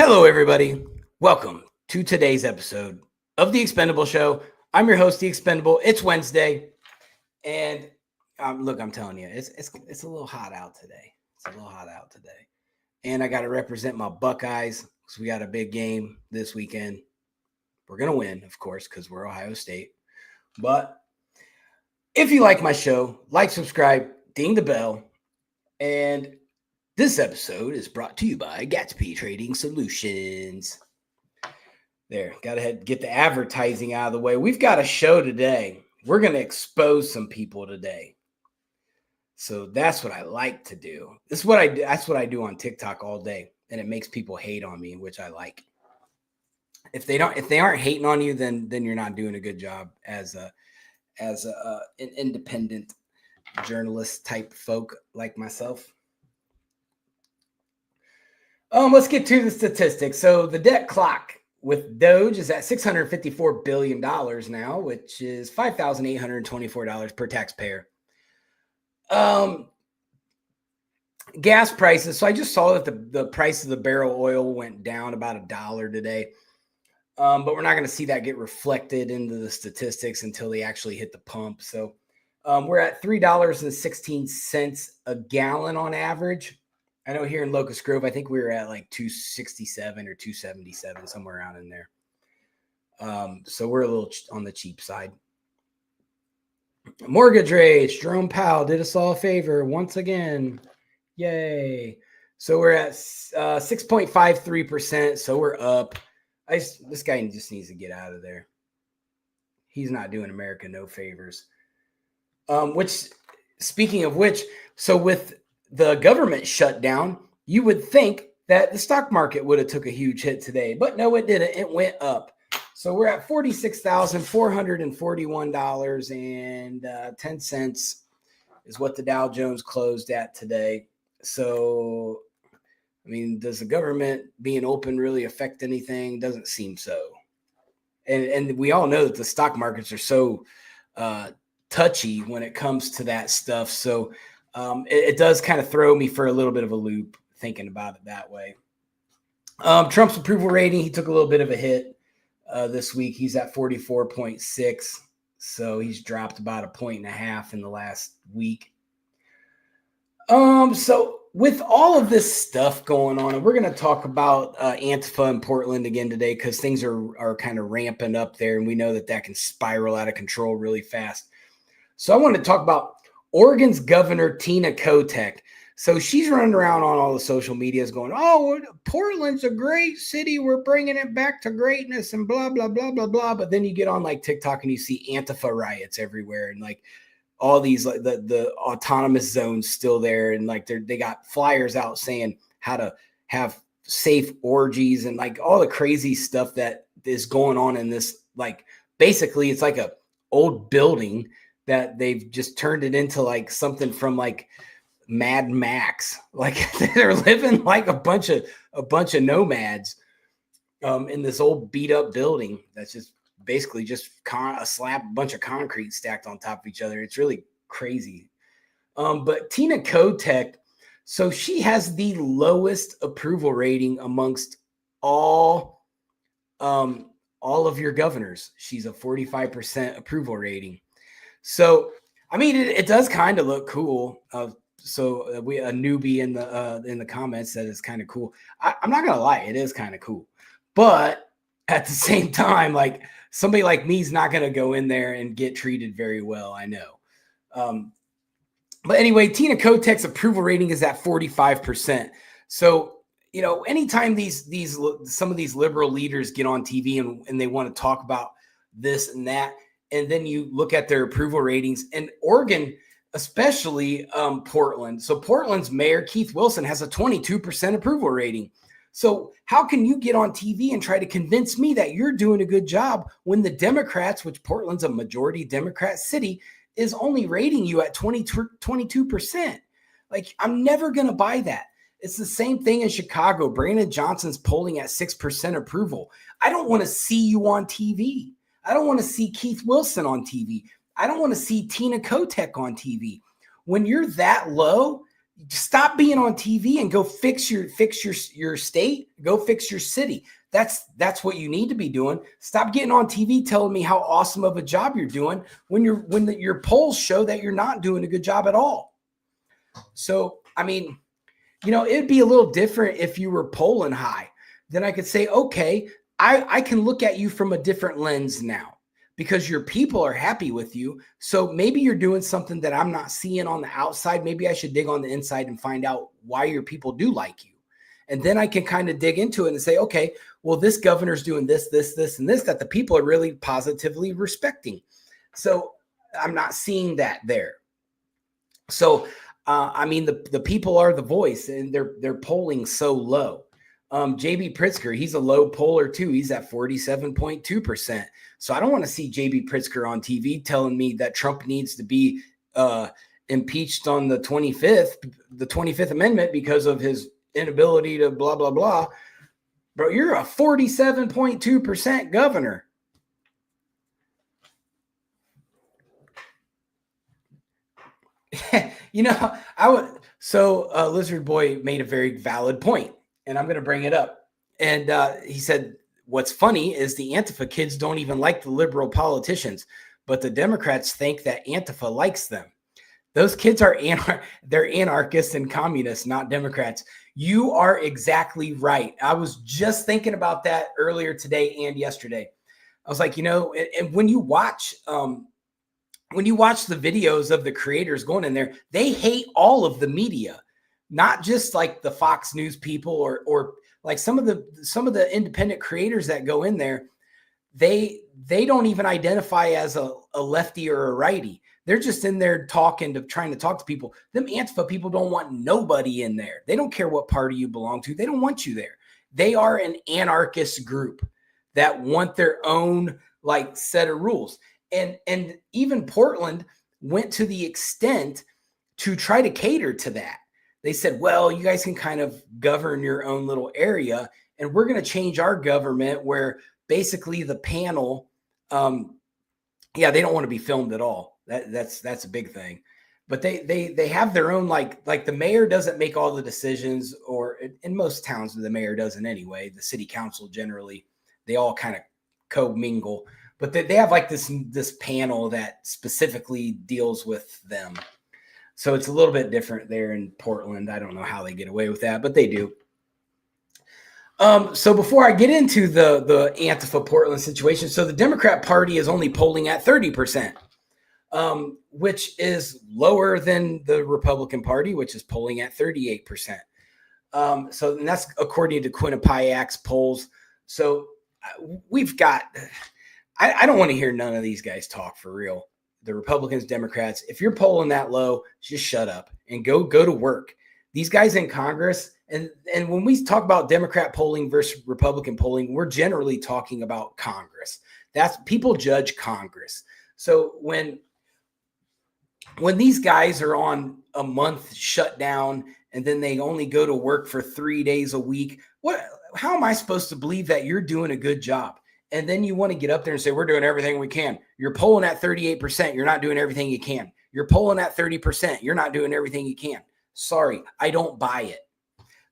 Hello, everybody. Welcome to today's episode of The Expendable Show. I'm your host, The Expendable. It's Wednesday, and look, I'm telling you, it's a little hot out today. It's a little hot out today, and I got to represent my Buckeyes because we got a big game this weekend. We're gonna win, of course, because we're Ohio State. But if you like my show, like, subscribe, ding the bell, and this episode is brought to you by Gatsby Trading Solutions. There, got to get the advertising out of the way. We've got a show today. We're going to expose some people today. So that's what I like to do. That's what I do on TikTok all day, and it makes people hate on me, which I like. If they aren't hating on you, then you're not doing a good job as an independent journalist type folk like myself. Let's get to the statistics. So the debt clock with Doge is at $654 billion now, which is $5,824 per taxpayer. Gas prices. So I just saw that the price of the barrel oil went down about $1 today. But we're not going to see that get reflected into the statistics until they actually hit the pump. So we're at $3.16 a gallon on average. I know here in Locust Grove, I think we were at like 267 or 277, somewhere around in there. So we're a little on the cheap side. Mortgage rates. Jerome Powell did us all a favor once again. Yay. So we're at 6.53%. So we're up. This guy just needs to get out of there. He's not doing America no favors. Speaking of which, so with the government shutdown, you would think that the stock market would have took a huge hit today, but no, it didn't. It went up. So we're at $46,441.10 is what the Dow Jones closed at today. So, I mean, does the government being open really affect anything? Doesn't seem so. And we all know that the stock markets are so touchy when it comes to that stuff. So it does kind of throw me for a little bit of a loop thinking about it that way. Trump's approval rating, he took a little bit of a hit this week. He's at 44.6. So he's dropped about 1.5 points in the last week. So with all of this stuff going on, and we're going to talk about Antifa in Portland again today because things are kind of ramping up there, and we know that can spiral out of control really fast. So I want to talk about Oregon's governor, Tina Kotek. So she's running around on all the social medias going, oh, Portland's a great city. We're bringing it back to greatness and blah, blah, blah, blah, blah. But then you get on like TikTok and you see Antifa riots everywhere and like all these, like the autonomous zones still there. And like they got flyers out saying how to have safe orgies and like all the crazy stuff that is going on in this. Like basically it's like a old building that they've just turned it into like something from like Mad Max. Like they're living like a bunch of nomads in this old beat up building that's just basically just a bunch of concrete stacked on top of each other. It's really crazy. But Tina Kotek, so she has the lowest approval rating amongst all of your governors. She's a 45% approval rating. So, I mean, it does kind of look cool. So we a newbie in the comments said it's kind of cool. I'm not gonna lie, it is kind of cool. But at the same time, like somebody like me is not gonna go in there and get treated very well. I know. But anyway, Tina Kotek's approval rating is at 45%. So you know, anytime some of these liberal leaders get on TV and they want to talk about this and that. And then you look at their approval ratings and Oregon, especially Portland. So Portland's mayor, Keith Wilson, has a 22% approval rating. So how can you get on TV and try to convince me that you're doing a good job when the Democrats, which Portland's a majority Democrat city, is only rating you at 22%? Like, I'm never going to buy that. It's the same thing in Chicago. Brandon Johnson's polling at 6% approval. I don't want to see you on TV. I don't want to see Keith Wilson on TV. I don't want to see Tina Kotek on TV. When you're that low, Stop being on TV and go fix your state, go fix your city. That's what you need to be doing. Stop getting on TV telling me how awesome of a job you're doing when your polls show that you're not doing a good job at all. So, I mean, it'd be a little different if you were polling high. Then I could say, okay, I can look at you from a different lens now because your people are happy with you. So maybe you're doing something that I'm not seeing on the outside. Maybe I should dig on the inside and find out why your people do like you. And then I can kind of dig into it and say, okay, well, this governor's doing this, and this that the people are really positively respecting. So I'm not seeing that there. So, I mean, the people are the voice, and they're polling so low. JB Pritzker, he's a low poller too. He's at 47.2%. So I don't want to see JB Pritzker on TV telling me that Trump needs to be impeached on the 25th Amendment because of his inability to blah, blah, blah. Bro, you're a 47.2% governor. Lizard Boy made a very valid point, and I'm going to bring it up. And he said, what's funny is the Antifa kids don't even like the liberal politicians, but the Democrats think that Antifa likes them. Those kids are they're anarchists and communists, not Democrats. You are exactly right. I was just thinking about that earlier today and yesterday. I was like, and when you watch the videos of the creators going in there, they hate all of the media, not just like the Fox News people or like some of the independent creators that go in there. They don't even identify as a lefty or a righty. They're just in there trying to talk to people. Them Antifa people don't want nobody in there. They don't care what party you belong to. They don't want you there. They are an anarchist group that want their own like set of rules. And even Portland went to the extent to try to cater to that. They said, well, you guys can kind of govern your own little area, and we're going to change our government where basically the panel, they don't want to be filmed at all. That's a big thing. But they have their own, like the mayor doesn't make all the decisions, or in most towns the mayor doesn't anyway. The city council generally, they all kind of co-mingle. But they have like this panel that specifically deals with them. So it's a little bit different there in Portland. I don't know how they get away with that, but they do. So before I get into the Antifa Portland situation, so the Democrat Party is only polling at 30%, which is lower than the Republican Party, which is polling at 38%. And that's according to Quinnipiac's polls. So we've got... I don't want to hear none of these guys talk for real. The Republicans, Democrats, if you're polling that low, just shut up and go to work. These guys in Congress, and when we talk about Democrat polling versus Republican polling, we're generally talking about Congress. That's people judge Congress. So when these guys are on a month shutdown and then they only go to work for 3 days a week, how am I supposed to believe that you're doing a good job? And then you want to get up there and say, we're doing everything we can. You're polling at 38%. You're not doing everything you can. You're polling at 30%. You're not doing everything you can. Sorry, I don't buy it.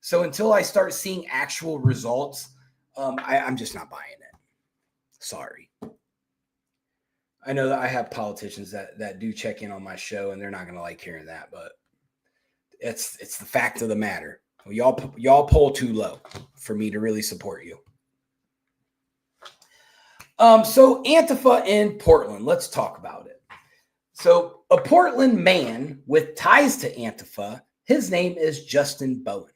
So until I start seeing actual results, I'm just not buying it. Sorry. I know that I have politicians that do check in on my show, and they're not going to like hearing that, but it's the fact of the matter. Y'all poll too low for me to really support you. So Antifa in Portland, let's talk about it. So a Portland man with ties to Antifa, his name is Justin Bowen.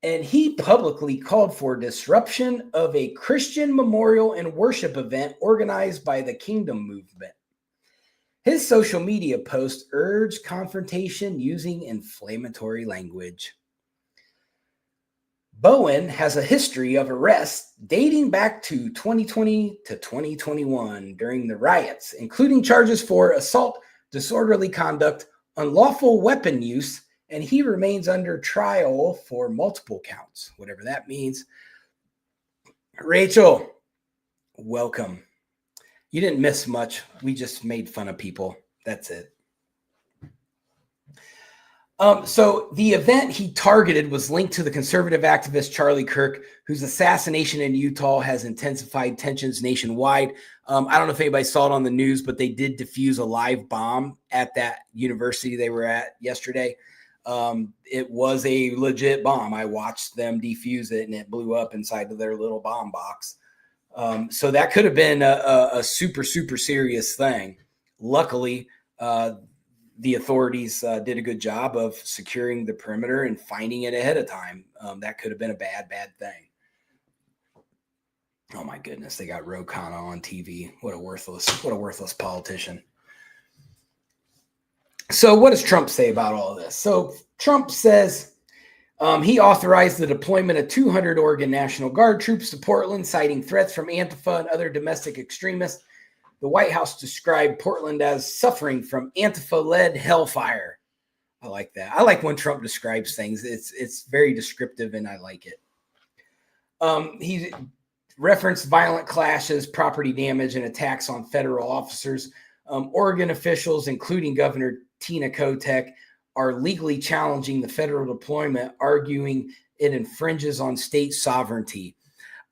And he publicly called for disruption of a Christian memorial and worship event organized by the Kingdom Movement. His social media post urged confrontation using inflammatory language. Bowen has a history of arrests dating back to 2020 to 2021 during the riots, including charges for assault, disorderly conduct, unlawful weapon use, and he remains under trial for multiple counts, whatever that means. Rachel, welcome. You didn't miss much. We just made fun of people. That's it. So the event he targeted was linked to the conservative activist Charlie Kirk, whose assassination in Utah has intensified tensions nationwide. I don't know if anybody saw it on the news, but they did defuse a live bomb at that university they were at yesterday. It was a legit bomb. I watched them defuse it, and it blew up inside of their little bomb box. So that could have been a super, super serious thing. Luckily, the authorities did a good job of securing the perimeter and finding it ahead of time. That could have been a bad thing. Oh my goodness, they got Ro Khanna on TV. What a worthless politician. So what does Trump say about all of this? So Trump says he authorized the deployment of 200 Oregon National Guard troops to Portland, citing threats from Antifa and other domestic extremists. The White House described Portland as suffering from Antifa-led hellfire. I like that. I like when Trump describes things. It's very descriptive, and I like it. He referenced violent clashes, property damage, and attacks on federal officers. Oregon officials, including Governor Tina Kotek, are legally challenging the federal deployment, arguing it infringes on state sovereignty.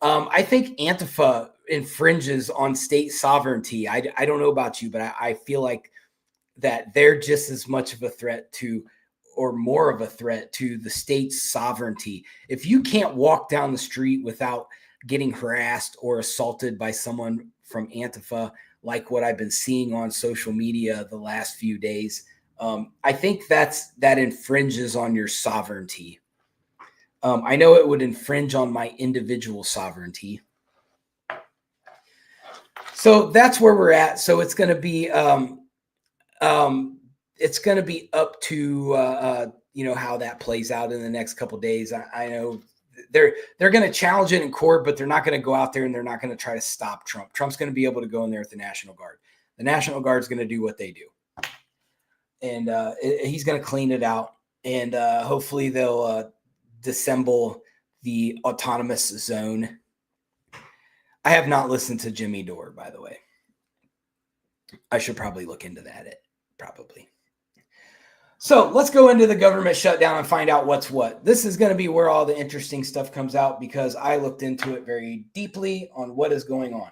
I think Antifa infringes on state sovereignty. I don't know about you, but I feel like that they're just as much of a threat to, or more of a threat to, the state's sovereignty. If you can't walk down the street without getting harassed or assaulted by someone from Antifa, like what I've been seeing on social media the last few days, I think that infringes on your sovereignty. I know it would infringe on my individual sovereignty. So that's where we're at. So it's going to be up to how that plays out in the next couple of days. I know they're going to challenge it in court, but they're not going to go out there and they're not going to try to stop Trump. Trump's going to be able to go in there with the National Guard. The National Guard's going to do what they do, and he's going to clean it out, and hopefully they'll disassemble the autonomous zone. I have not listened to Jimmy Dore, by the way. I should probably look into that. Probably. So let's go into the government shutdown and find out what's what. This is going to be where all the interesting stuff comes out, because I looked into it very deeply on what is going on.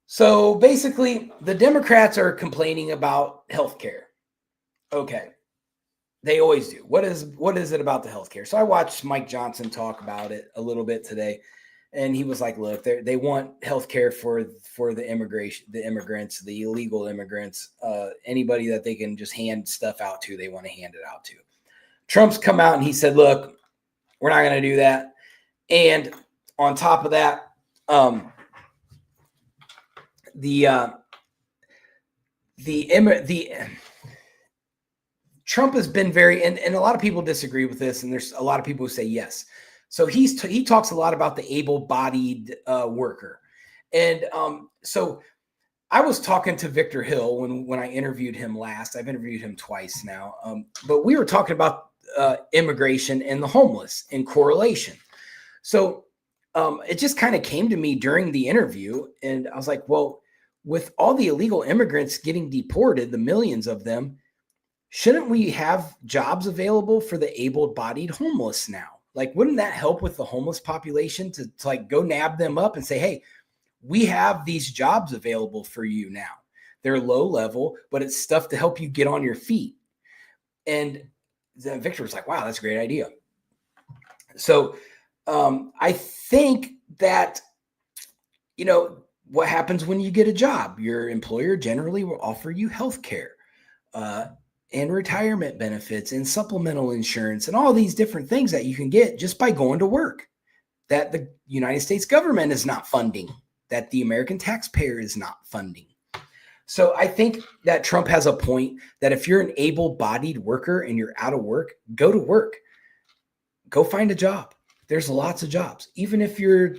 So basically, the Democrats are complaining about healthcare. Okay. They always do. What is it about the healthcare? So I watched Mike Johnson talk about it a little bit today, and he was like, "Look, they want healthcare for the immigrants, the illegal immigrants, anybody that they can just hand stuff out to. They want to hand it out to." Trump's come out and he said, "Look, we're not going to do that." And on top of that, Trump has been very, and a lot of people disagree with this, and there's a lot of people who say yes. So he talks a lot about the able-bodied worker. And so I was talking to Victor Hill when I interviewed him last. I've interviewed him twice now. But we were talking about immigration and the homeless in correlation. So it just kind of came to me during the interview, and I was like, well, with all the illegal immigrants getting deported, the millions of them, shouldn't we have jobs available for the able-bodied homeless now? Like, wouldn't that help with the homeless population to like go nab them up and say, hey, we have these jobs available for you now. They're low level, but it's stuff to help you get on your feet. And then Victor was like, wow, that's a great idea. So I think that, what happens when you get a job? Your employer generally will offer you health care and retirement benefits and supplemental insurance and all these different things that you can get just by going to work, that the United States government is not funding, that the American taxpayer is not funding. So I think that Trump has a point that if you're an able-bodied worker and you're out of work, go to work. Go find a job. There's lots of jobs. Even if you're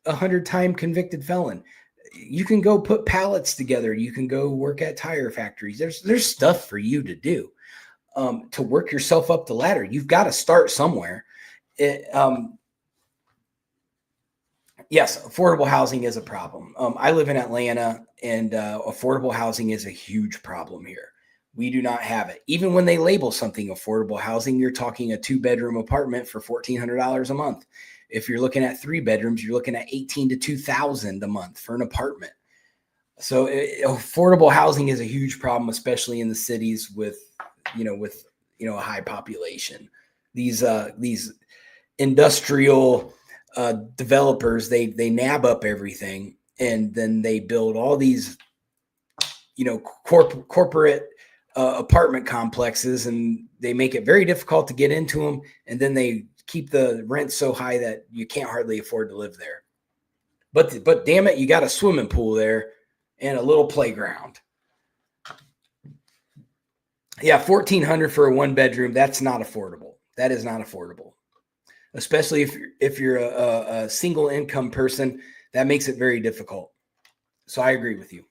a 100-time convicted felon, you can go put pallets together. You can go work at tire factories. There's stuff for you to do to work yourself up the ladder. You've got to start somewhere. Yes, affordable housing is a problem. I live in Atlanta, and affordable housing is a huge problem here. We do not have it. Even when they label something affordable housing, you're talking a 2-bedroom apartment for $1,400 a month. If you're looking at 3 bedrooms, you're looking at $18,000 to $2,000 a month for an apartment. So affordable housing is a huge problem, especially in the cities with a high population. These industrial developers, they nab up everything, and then they build all these corporate apartment complexes, and they make it very difficult to get into them, and then they keep the rent so high that you can't hardly afford to live there. But damn it, you got a swimming pool there and a little playground. Yeah, $1,400 for a 1-bedroom. That's not affordable. That is not affordable, especially if you're a single income person. That makes it very difficult. So I agree with you.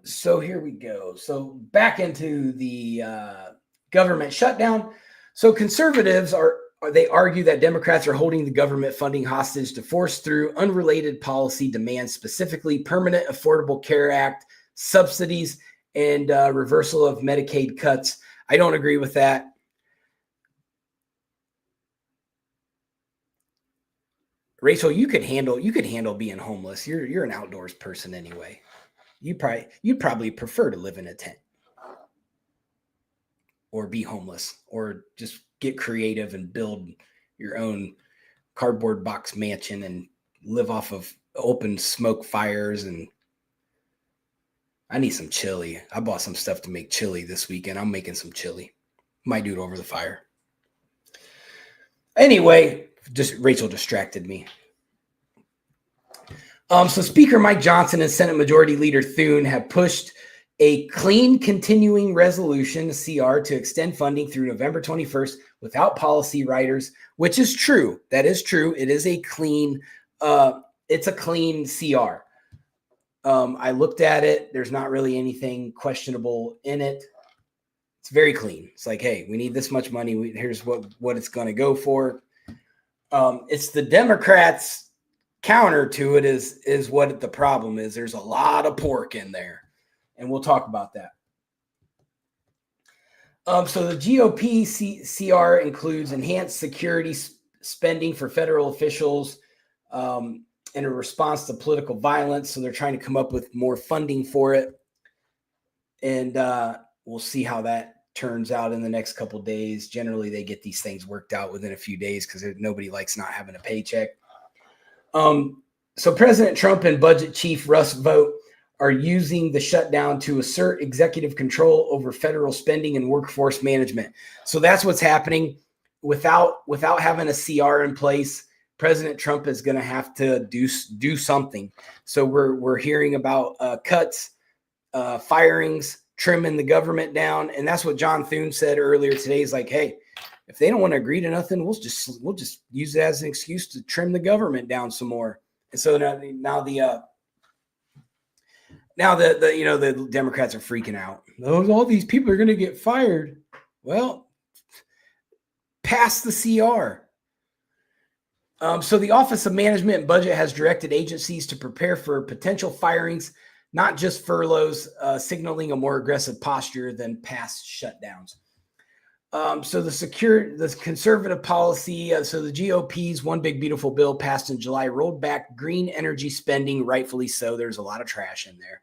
So here we go. So back into the government shutdown. So conservatives they argue that Democrats are holding the government funding hostage to force through unrelated policy demands, specifically Permanent Affordable Care Act, subsidies, and reversal of Medicaid cuts. I don't agree with that. Rachel, you could handle being homeless. You're an outdoors person anyway. You'd probably prefer to live in a tent or be homeless, or just get creative and build your own cardboard box mansion and live off of open smoke fires. And I need some chili. I bought some stuff to make chili this weekend. I'm making some chili. Might do it over the fire. Anyway, just Rachel distracted me. So Speaker Mike Johnson and Senate Majority Leader Thune have pushed a clean continuing resolution, CR, to extend funding through November 21st without policy writers, which is true. That is true. It is a clean, it's a clean CR. I looked at it. There's not really anything questionable in it. It's very clean. It's like, hey, we need this much money. Here's what it's going to go for. It's the Democrats' counter to it is what the problem is. There's a lot of pork in there. And we'll talk about that. So the GOP CR includes enhanced security spending for federal officials in a response to political violence. So they're trying to come up with more funding for it. And we'll see how that turns out in the next couple of days. Generally, they get these things worked out within a few days because nobody likes not having a paycheck. So President Trump and Budget Chief Russ Vought are using the shutdown to assert executive control over federal spending and workforce management. So that's what's happening. Without having a CR in place, President Trump is going to have to do something. So we're hearing about cuts, firings, trimming the government down, and that's what John Thune said earlier today. He's like, hey, if they don't want to agree to nothing, we'll just use it as an excuse to trim the government down some more. And so now the Democrats are freaking out. All these people are going to get fired. Well, pass the CR. So the Office of Management and Budget has directed agencies to prepare for potential firings, not just furloughs, signaling a more aggressive posture than past shutdowns. So the conservative policy, so the GOP's One Big Beautiful Bill passed in July rolled back green energy spending, rightfully so. There's a lot of trash in there.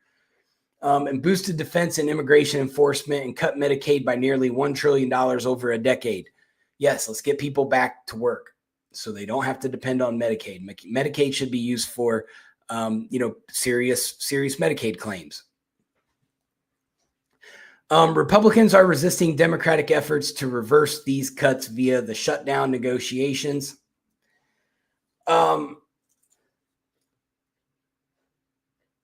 And boosted defense and immigration enforcement and cut Medicaid by nearly $1 trillion over a decade. Yes, let's get people back to work so they don't have to depend on Medicaid. Medicaid should be used for, serious Medicaid claims. Republicans are resisting Democratic efforts to reverse these cuts via the shutdown negotiations.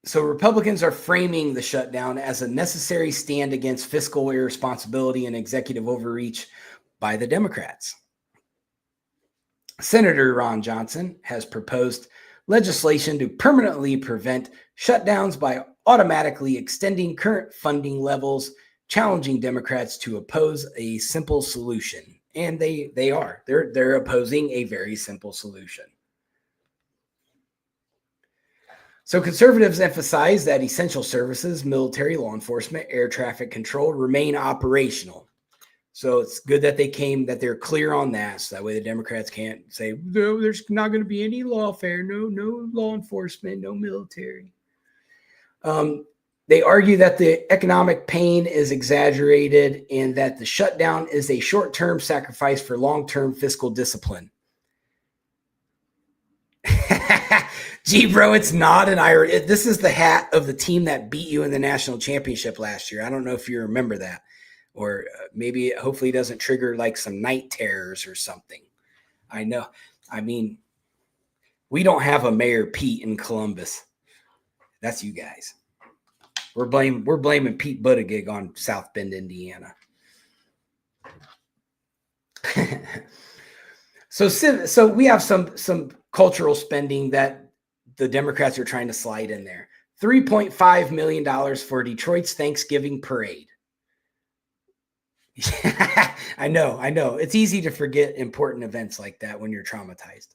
So Republicans are framing the shutdown as a necessary stand against fiscal irresponsibility and executive overreach by the Democrats. Senator Ron Johnson has proposed legislation to permanently prevent shutdowns by automatically extending current funding levels, challenging Democrats to oppose a simple solution. And they are. They're opposing a very simple solution. So conservatives emphasize that essential services, military, law enforcement, air traffic control remain operational. So it's good that they're clear on that. So that way the Democrats can't say, no, there's not going to be any lawfare, no law enforcement, no military. They argue that the economic pain is exaggerated and that the shutdown is a short-term sacrifice for long-term fiscal discipline. Gee, bro, it's not an Irish. This is the hat of the team that beat you in the national championship last year. I don't know if you remember that. Or maybe hopefully it doesn't trigger like some night terrors or something. I know. I mean, we don't have a Mayor Pete in Columbus. That's you guys. We're blaming Pete Buttigieg on South Bend, Indiana. So we have some cultural spending that the Democrats are trying to slide in there. $3.5 million for Detroit's Thanksgiving parade. I know. It's easy to forget important events like that when you're traumatized.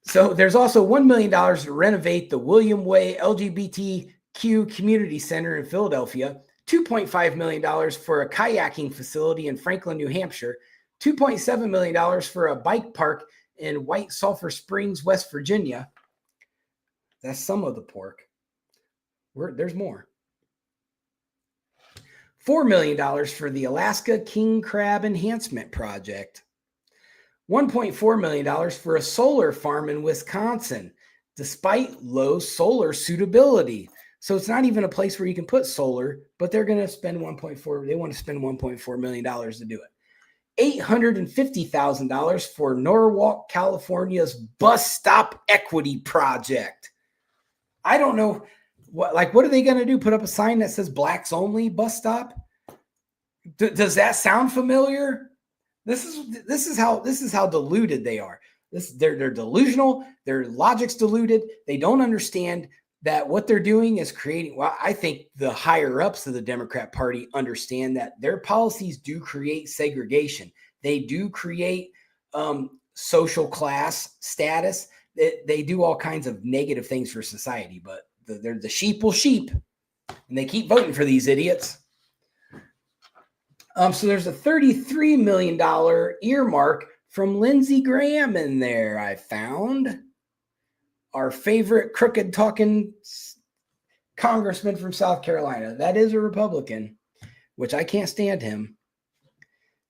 So there's also $1 million to renovate the William Way LGBTQ Community Center in Philadelphia, $2.5 million for a kayaking facility in Franklin, New Hampshire, $2.7 million for a bike park in White Sulphur Springs, West Virginia. That's some of the pork. There's more. $4 million for the Alaska King Crab Enhancement Project. $1.4 million for a solar farm in Wisconsin, despite low solar suitability. So it's not even a place where you can put solar, but they're going to spend they want to spend $1.4 million to do it. $850,000 for Norwalk, California's bus stop equity project. I don't know. What are they going to do? Put up a sign that says blacks only bus stop? Does that sound familiar? This is how deluded they are. They're delusional. Their logic's deluded. They don't understand that what they're doing is creating. Well, I think the higher ups of the Democrat Party understand that their policies do create segregation. They do create social class status. They do all kinds of negative things for society, but they're the sheep will sheep, and they keep voting for these idiots. So there's a $33 million earmark from Lindsey Graham in there, I found. Our favorite crooked talking congressman from South Carolina. That is a Republican, which I can't stand him.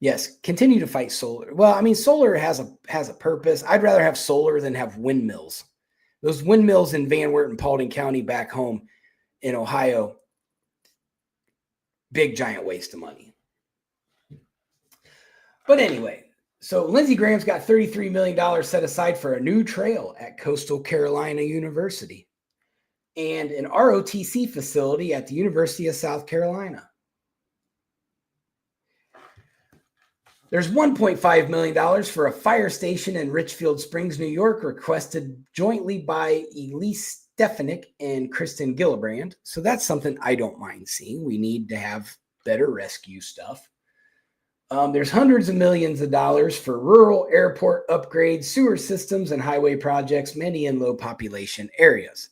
Yes, continue to fight solar. Well, I mean, solar has a purpose. I'd rather have solar than have windmills. Those windmills in Van Wert and Paulding County back home in Ohio, big giant waste of money. But anyway, so Lindsey Graham's got $33 million set aside for a new trail at Coastal Carolina University and an ROTC facility at the University of South Carolina. There's $1.5 million for a fire station in Richfield Springs, New York, requested jointly by Elise Stefanik and Kristen Gillibrand. So that's something I don't mind seeing. We need to have better rescue stuff. There's hundreds of millions of dollars for rural airport upgrades, sewer systems, and highway projects, many in low population areas.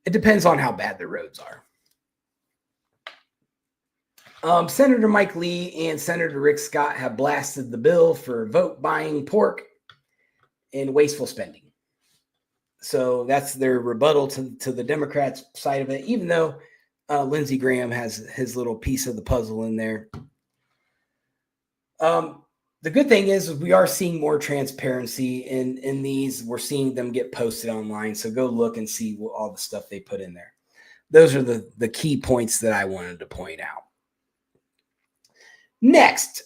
It depends on how bad the roads are. Senator Mike Lee and Senator Rick Scott have blasted the bill for vote buying pork and wasteful spending. So that's their rebuttal to the Democrats' side of it, even though Lindsey Graham has his little piece of the puzzle in there. The good thing is we are seeing more transparency in these. We're seeing them get posted online. So go look and see all the stuff they put in there. Those are the key points that I wanted to point out. Next,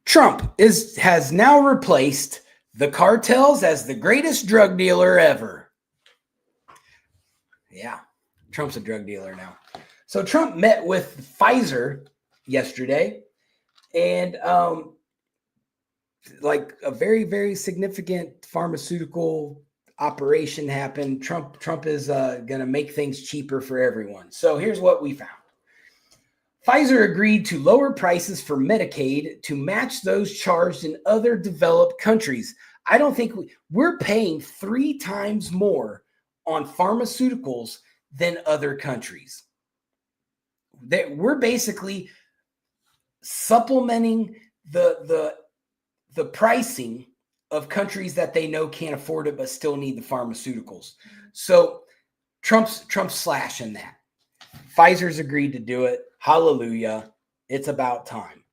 Trump has now replaced the cartels as the greatest drug dealer ever. Yeah, Trump's a drug dealer now. So Trump met with Pfizer yesterday, and like a very, very significant pharmaceutical operation happened. Trump is going to make things cheaper for everyone. So here's what we found. Pfizer agreed to lower prices for Medicaid to match those charged in other developed countries. I don't think we're paying 3 times more on pharmaceuticals than other countries. We're basically supplementing the pricing of countries that they know can't afford it but still need the pharmaceuticals. So Trump's slashing that. Pfizer's agreed to do it. Hallelujah. It's about time.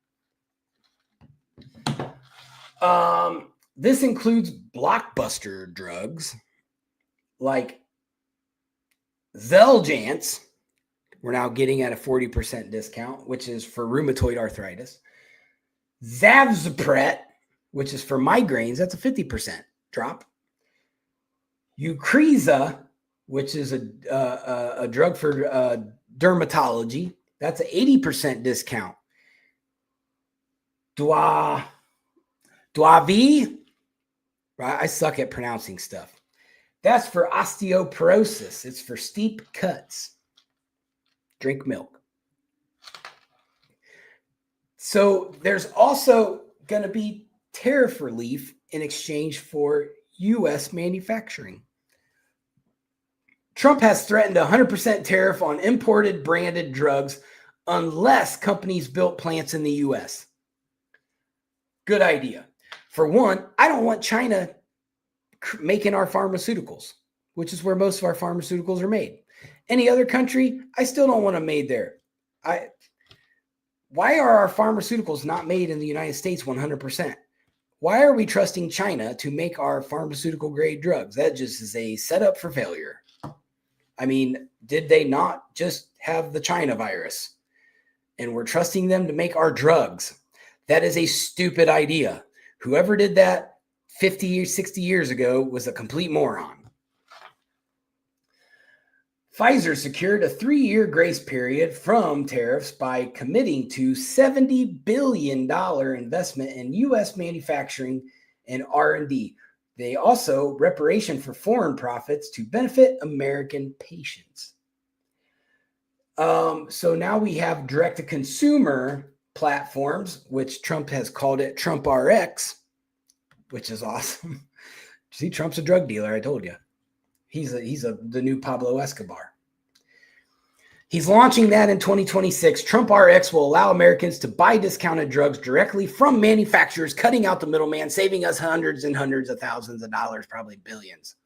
This includes blockbuster drugs like Xeljanz. We're now getting at a 40% discount, which is for rheumatoid arthritis. Zavzpret, which is for migraines, that's a 50% drop. Eucrisa, which is a drug for dermatology, that's an 80% discount. Duavi, right? I suck at pronouncing stuff. That's for osteoporosis. It's for steep cuts. Drink milk. So there's also going to be tariff relief in exchange for U.S. manufacturing. Trump has threatened a 100% tariff on imported branded drugs unless companies built plants in the U.S. Good idea. For one, I don't want China making our pharmaceuticals, which is where most of our pharmaceuticals are made. Any other country, I still don't want them made there. Why are our pharmaceuticals not made in the United States 100%? Why are we trusting China to make our pharmaceutical grade drugs? That just is a setup for failure. I mean, did they not just have the China virus? And we're trusting them to make our drugs. That is a stupid idea. Whoever did that 50 years, 60 years ago was a complete moron. Pfizer secured a 3-year grace period from tariffs by committing to $70 billion investment in U.S. manufacturing and R&D. They also reparation for foreign profits to benefit American patients. So now we have direct-to-consumer platforms, which Trump has called it Trump RX, which is awesome. See, Trump's a drug dealer. I told you. He's the new Pablo Escobar. He's launching that in 2026. Trump RX will allow Americans to buy discounted drugs directly from manufacturers, cutting out the middleman, saving us hundreds and hundreds of thousands of dollars, probably billions.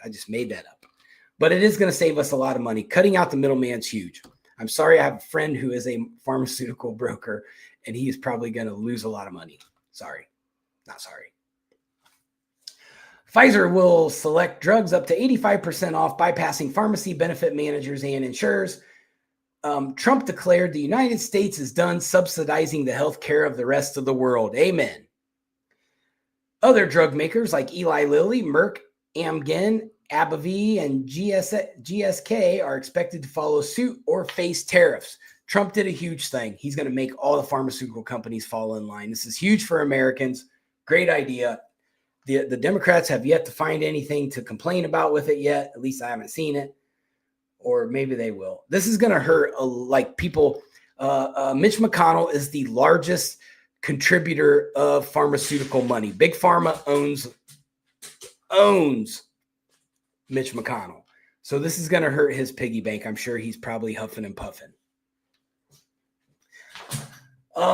I just made that up. But it is going to save us a lot of money. Cutting out the middleman's huge. I'm sorry, I have a friend who is a pharmaceutical broker, and he is probably going to lose a lot of money. Sorry. Not sorry. Pfizer will select drugs up to 85% off, bypassing pharmacy benefit managers and insurers. Trump declared the United States is done subsidizing the health care of the rest of the world. Amen. Other drug makers like Eli Lilly, Merck, Amgen, AbbVie, and GSK are expected to follow suit or face tariffs. Trump did a huge thing. He's going to make all the pharmaceutical companies fall in line. This is huge for Americans. Great idea. The Democrats have yet to find anything to complain about with it yet. At least I haven't seen it. Or maybe they will. This is going to hurt like people. Mitch McConnell is the largest contributor of pharmaceutical money. Big Pharma owns Mitch McConnell. So this is going to hurt his piggy bank. I'm sure he's probably huffing and puffing.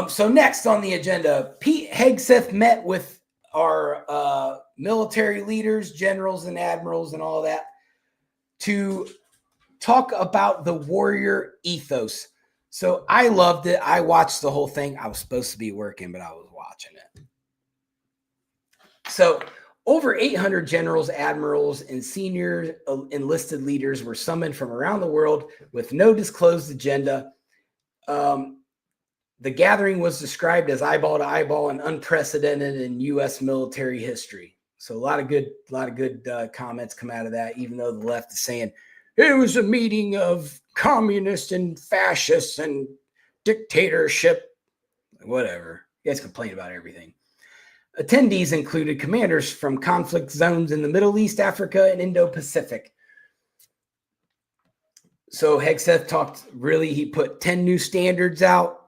So next on the agenda, Pete Hegseth met with our military leaders, generals and admirals and all that to talk about the warrior ethos. So I loved it. I watched the whole thing. I was supposed to be working, but I was watching it. So over 800 generals, admirals, and senior enlisted leaders were summoned from around the world with no disclosed agenda. The gathering was described as eyeball to eyeball and unprecedented in U.S. military history. So a lot of good comments come out of that, even though the left is saying it was a meeting of communists and fascists and dictatorship, whatever. You guys complain about everything. Attendees included commanders from conflict zones in the Middle East, Africa, and Indo-Pacific. So Hegseth he put 10 new standards out.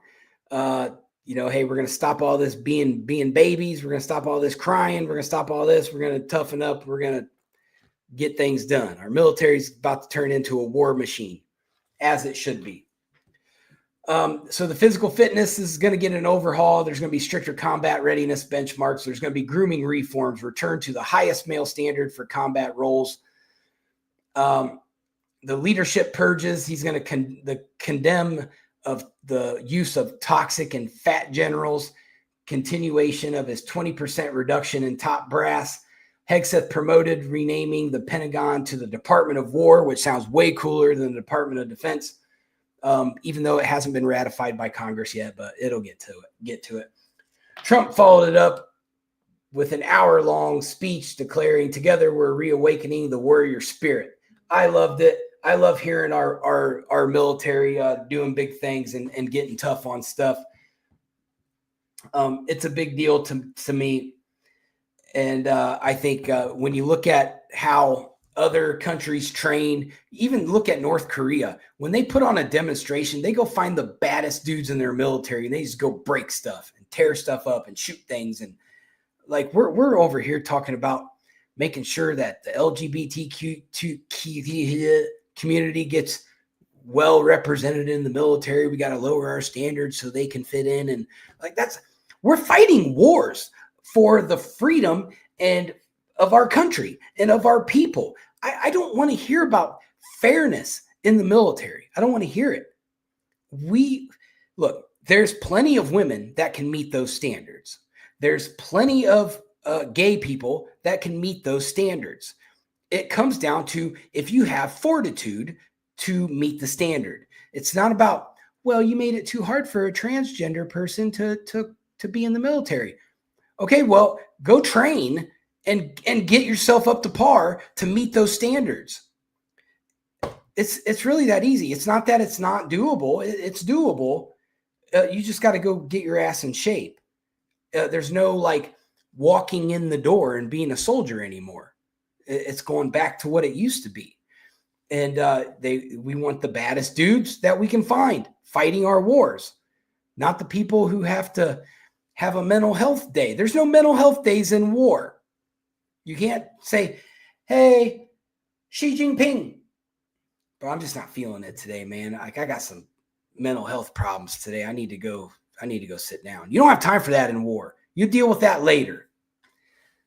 Hey, we're going to stop all this being babies. We're going to stop all this crying. We're going to stop all this. We're going to toughen up. We're going to get things done. Our military is about to turn into a war machine, as it should be. So the physical fitness is going to get an overhaul. There's going to be stricter combat readiness benchmarks. There's going to be grooming reforms, return to the highest male standard for combat roles. The leadership purges. He's going to condemn of the use of toxic and fat generals, continuation of his 20% reduction in top brass. Hegseth promoted renaming the Pentagon to the Department of War, which sounds way cooler than the Department of Defense. Even though it hasn't been ratified by Congress yet, but it'll get to it. Trump followed it up with an hour-long speech declaring, "Together we're reawakening the warrior spirit." I loved it. I love hearing our military doing big things and getting tough on stuff. It's a big deal to me. And I think when you look at how other countries train, even look at North Korea. When they put on a demonstration, they go find the baddest dudes in their military and they just go break stuff and tear stuff up and shoot things. And like we're over here talking about making sure that the LGBTQ community gets well represented in the military. We got to lower our standards so they can fit in. And like we're fighting wars for the freedom and of our country and of our people. I don't want to hear about fairness in the military. I don't want to hear it. Look, there's plenty of women that can meet those standards. There's plenty of gay people that can meet those standards. It comes down to if you have fortitude to meet the standard. It's not about, well, you made it too hard for a transgender person to be in the military. Okay, well, go train and get yourself up to par to meet those standards. It's really that easy. It's not that it's not doable. It's doable. You just got to go get your ass in shape. There's no like walking in the door and being a soldier anymore. It's going back to what it used to be. And we want the baddest dudes that we can find fighting our wars, not the people who have to have a mental health day. There's no mental health days in war. You can't say, hey, Xi Jinping. But I'm just not feeling it today, man. Like I got some mental health problems today. I need to go sit down. You don't have time for that in war. You deal with that later.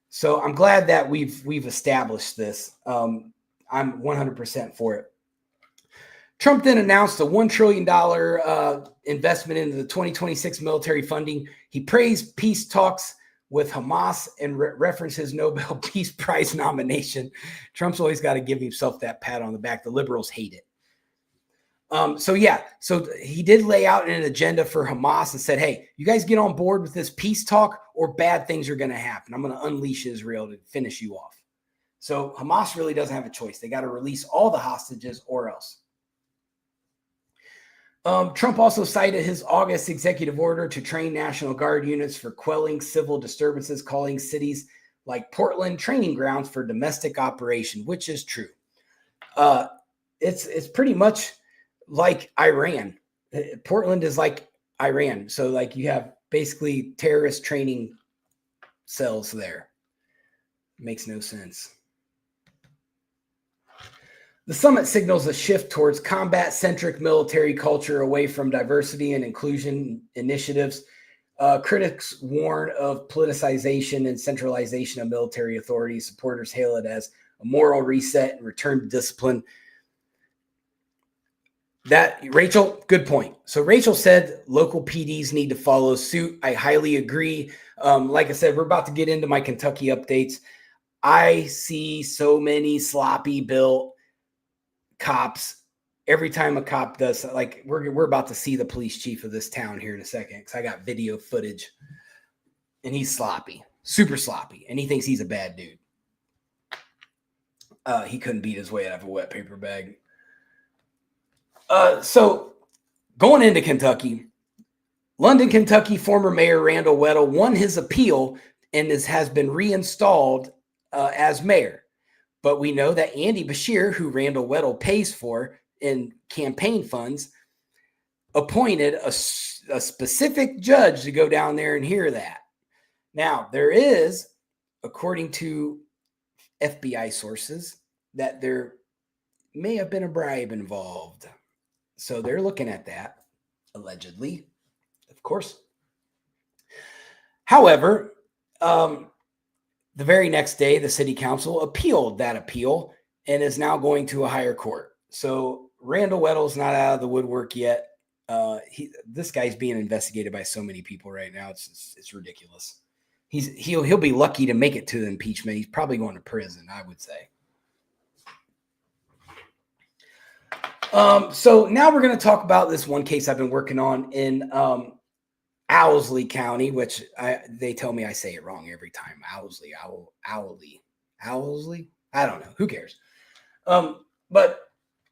So I'm glad that we've established this. I'm 100% for it. Trump then announced a $1 trillion investment into the 2026 military funding. He praised peace talks with Hamas and referenced his Nobel Peace Prize nomination. Trump's always got to give himself that pat on the back. The liberals hate it. So he did lay out an agenda for Hamas and said, hey, you guys get on board with this peace talk or bad things are going to happen. I'm going to unleash Israel to finish you off. So Hamas really doesn't have a choice. They got to release all the hostages or else. Trump also cited his August executive order to train National Guard units for quelling civil disturbances, calling cities like Portland training grounds for domestic operation, which is true. It's pretty much like Iran. Portland is like Iran. So like you have basically terrorist training cells there. Makes no sense. The summit signals a shift towards combat-centric military culture away from diversity and inclusion initiatives. Critics warn of politicization and centralization of military authority. Supporters hail it as a moral reset and return to discipline. Rachel, good point. So Rachel said local PDs need to follow suit. I highly agree. Like I said, we're about to get into my Kentucky updates. I see so many sloppy built cops. Every time a cop does, like we're about to see the police chief of this town here in a second because I got video footage and he's sloppy, super sloppy, and he thinks he's a bad dude. He couldn't beat his way out of a wet paper bag. So going into Kentucky, London, Kentucky, former Mayor Randall Weddle won his appeal and has been reinstalled as mayor. But we know that Andy Beshear, who Randall Weddle pays for in campaign funds, appointed a specific judge to go down there and hear that. Now, there is, according to FBI sources, that there may have been a bribe involved. So they're looking at that, allegedly, of course. However, the very next day, the city council appealed that appeal and is now going to a higher court. So Randall Weddle's not out of the woodwork yet. This guy's being investigated by so many people right now. It's ridiculous. He'll be lucky to make it to the impeachment. He's probably going to prison, I would say. So now we're going to talk about this one case I've been working on in Owsley County, which they tell me I say it wrong every time. Owsley. I don't know. Who cares? But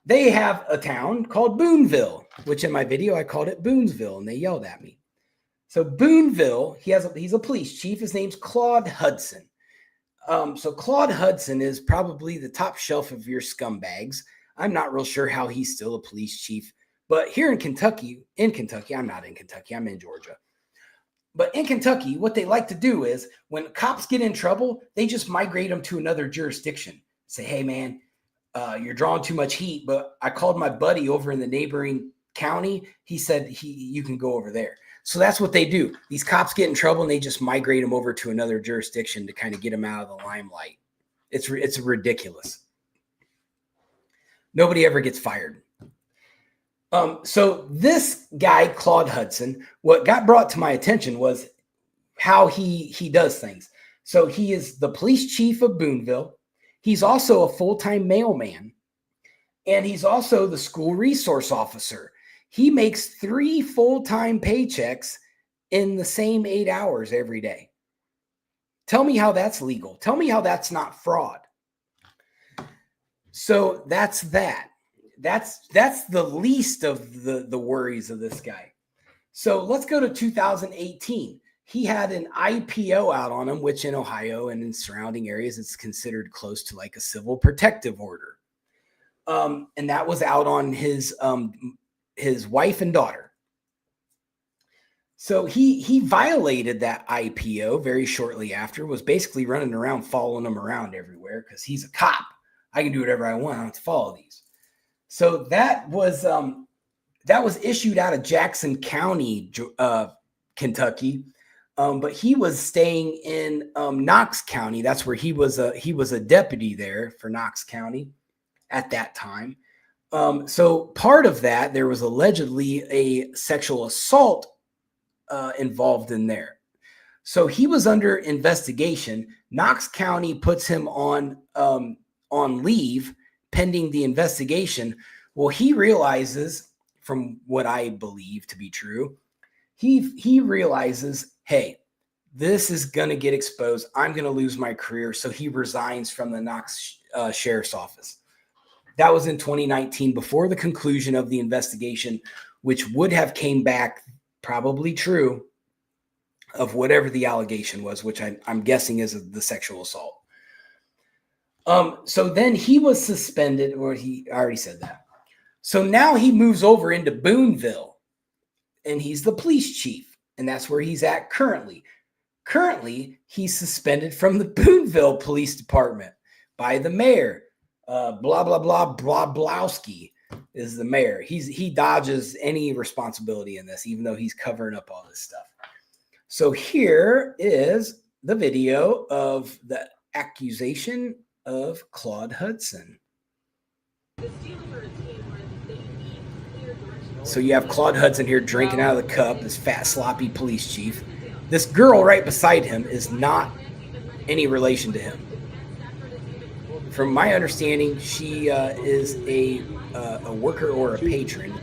they have a town called Boonville, which in my video I called it Boonesville, and they yelled at me. So Boonville, he's a police chief. His name's Claude Hudson. So Claude Hudson is probably the top shelf of your scumbags. I'm not real sure how he's still a police chief, but here in Kentucky, I'm not in Kentucky, I'm in Georgia. But in Kentucky, what they like to do is when cops get in trouble, they just migrate them to another jurisdiction. Say, hey, man, you're drawing too much heat, but I called my buddy over in the neighboring county. He said you can go over there. So that's what they do. These cops get in trouble and they just migrate them over to another jurisdiction to kind of get them out of the limelight. It's ridiculous. Nobody ever gets fired. So this guy, Claude Hudson, what got brought to my attention was how he does things. So he is the police chief of Boonville. He's also a full-time mailman. And he's also the school resource officer. He makes 3 full-time paychecks in the same 8 hours every day. Tell me how that's legal. Tell me how that's not fraud. So that's that. That's the least of the worries of this guy. So let's go to 2018. He had an IPO out on him, which in Ohio and in surrounding areas, it's considered close to like a civil protective order. And that was out on his wife and daughter. So he violated that IPO very shortly after, was basically running around, following them around everywhere because he's a cop. I can do whatever I want. I don't have to follow these. So that was issued out of Jackson County, Kentucky. But he was staying in Knox County. That's where he was a deputy there for Knox County at that time. So part of that, there was allegedly a sexual assault involved in there. So he was under investigation. Knox County puts him on leave pending the investigation. Well, he realizes, from what I believe to be true, he realizes, hey, this is going to get exposed. I'm going to lose my career. So he resigns from the Knox Sheriff's Office. That was in 2019, before the conclusion of the investigation, which would have came back probably true of whatever the allegation was, which I'm guessing is the sexual assault. So then he was suspended, or I already said that. So now he moves over into Boonville, and he's the police chief, and that's where he's at currently. Currently, he's suspended from the Boonville Police Department by the mayor. Blah, blah, blah, Blowski is the mayor. He dodges any responsibility in this, even though he's covering up all this stuff. So here is the video of the accusation of Claude Hudson. So you have Claude Hudson here drinking out of the cup, this fat, sloppy police chief. This girl right beside him is not any relation to him. From my understanding, she is a worker or a patron.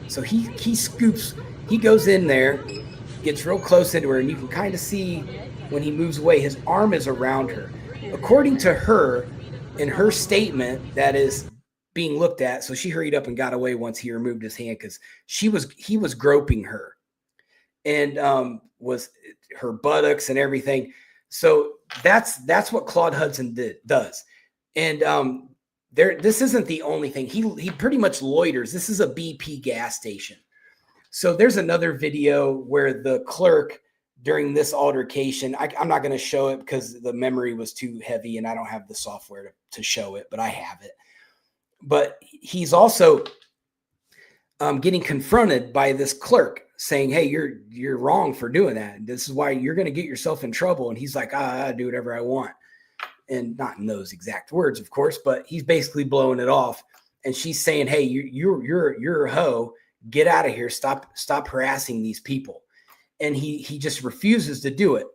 So he goes in there, gets real close into her, and you can kind of see when he moves away, his arm is around her. According to her, in her statement that is being looked at, so she hurried up and got away once he removed his hand, because he was groping her, and was her buttocks and everything. So that's what Claude Hudson does. And this isn't the only thing. He pretty much loiters. This is a BP gas station. So there's another video where the clerk during this altercation. I'm not going to show it because the memory was too heavy and I don't have the software to show it, but I have it. But he's also getting confronted by this clerk saying, hey, you're wrong for doing that. This is why you're going to get yourself in trouble. And he's like, I do whatever I want. And not in those exact words, of course, but he's basically blowing it off. And she's saying, hey, you're a hoe. Get out of here. Stop harassing these people. And he just refuses to do it.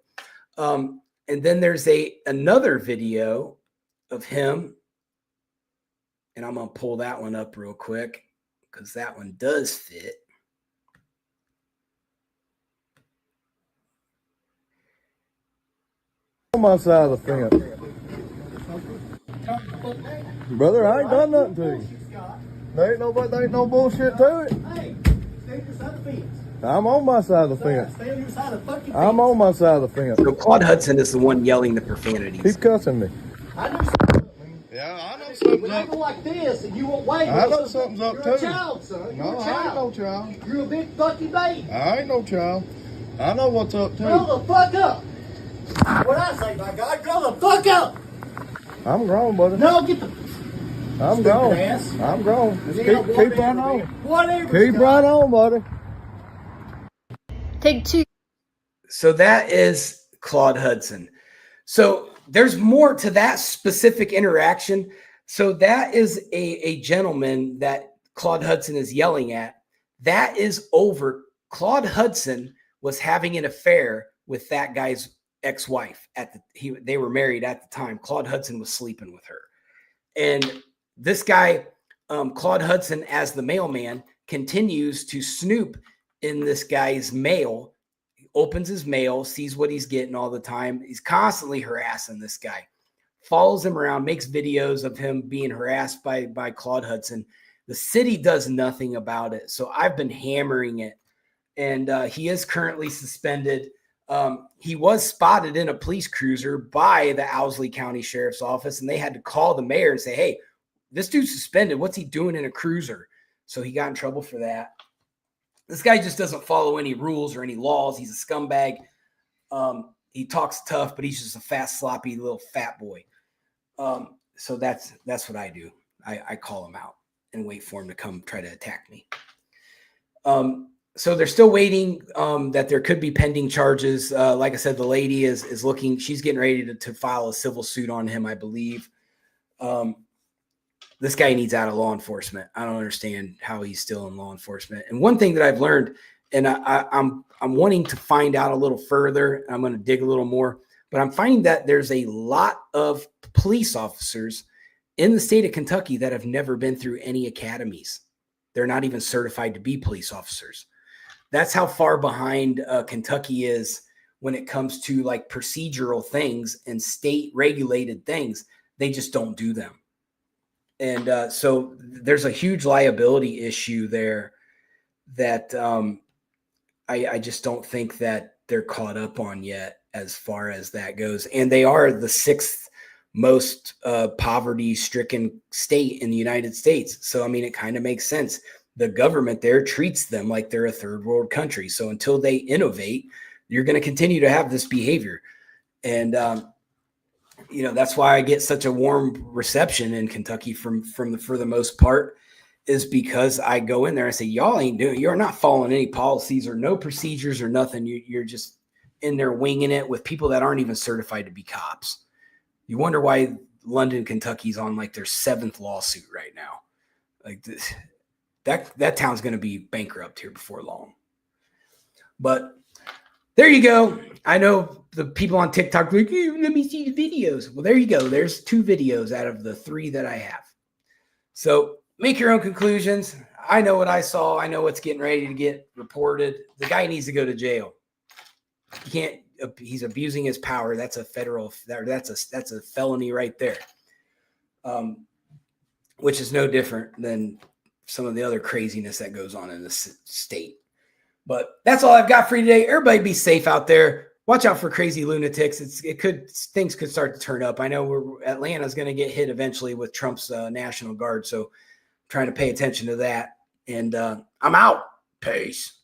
And then there's another video of him. And I'm going to pull that one up real quick because that one does fit. On my side of the fence. Brother, I ain't done nothing to you. There ain't no bullshit to it. Hey, stay beside the fence. I'm on my side of the fence. Stay on your side of the fucking fence. I'm on my side of the fence. So Claude Hudson is the one yelling the profanities. He's cussing me. I know something. Yeah, I know something's When I up. go like this and you won't wait. I know something's up You're too. a child, son. You're No, a I child. ain't no child. You're a big fucking baby. I ain't no child. I know what's up too. Grow the fuck up. What I say, my God, grow the fuck up. I'm grown, buddy. No, get the I'm grown. ass. I'm grown. Just Yeah, keep whatever, right on. Whatever. Keep right on, buddy. Take two. So that is Claude Hudson. So there's more to that specific interaction. So that is a gentleman that Claude Hudson is yelling at. That is over. Claude Hudson was having an affair with that guy's ex-wife. They were married at the time. Claude Hudson was sleeping with her. And this guy, Claude Hudson, as the mailman, continues to snoop in this guy's mail. He opens his mail, sees what he's getting all the time. He's constantly harassing this guy, follows him around, makes videos of him being harassed by Claude Hudson. The city does nothing about it. So I've been hammering it. And he is currently suspended. He was spotted in a police cruiser by the Owsley County Sheriff's Office, and they had to call the mayor and say, hey, this dude's suspended. What's he doing in a cruiser? So he got in trouble for that. This guy just doesn't follow any rules or any laws. He's a scumbag. He talks tough, but he's just a fat, sloppy little fat boy. So that's what I do. I call him out and wait for him to come try to attack me. So they're still waiting that there could be pending charges. Like I said, the lady is looking. She's getting ready to file a civil suit on him, I believe. This guy needs out of law enforcement. I don't understand how he's still in law enforcement. And one thing that I've learned, and I'm wanting to find out a little further, I'm going to dig a little more, but I'm finding that there's a lot of police officers in the state of Kentucky that have never been through any academies. They're not even certified to be police officers. That's how far behind Kentucky is when it comes to like procedural things and state regulated things. They just don't do them. And so there's a huge liability issue there that I just don't think that they're caught up on yet as far as that goes. And they are the sixth most poverty-stricken state in the United States. So, I mean, it kind of makes sense. The government there treats them like they're a third world country. So until they innovate, you're going to continue to have this behavior. And, that's why I get such a warm reception in Kentucky for the most part, is because I go in there and say, you're not following any policies or no procedures or nothing. You're just in there winging it with people that aren't even certified to be cops. You wonder why London, Kentucky's on like their 7th lawsuit right now. Like this, that town's going to be bankrupt here before long. But there you go. I know the people on TikTok like, hey, let me see the videos. Well, there you go. There's 2 videos out of the 3 that I have. So make your own conclusions. I know what I saw. I know what's getting ready to get reported. The guy needs to go to jail. He can't. He's abusing his power. That's a federal. That's a felony right there. Which is no different than some of the other craziness that goes on in this state. But that's all I've got for you today. Everybody be safe out there. Watch out for crazy lunatics. Things could start to turn up. I know Atlanta's going to get hit eventually with Trump's National Guard. So I'm trying to pay attention to that. And I'm out. Peace.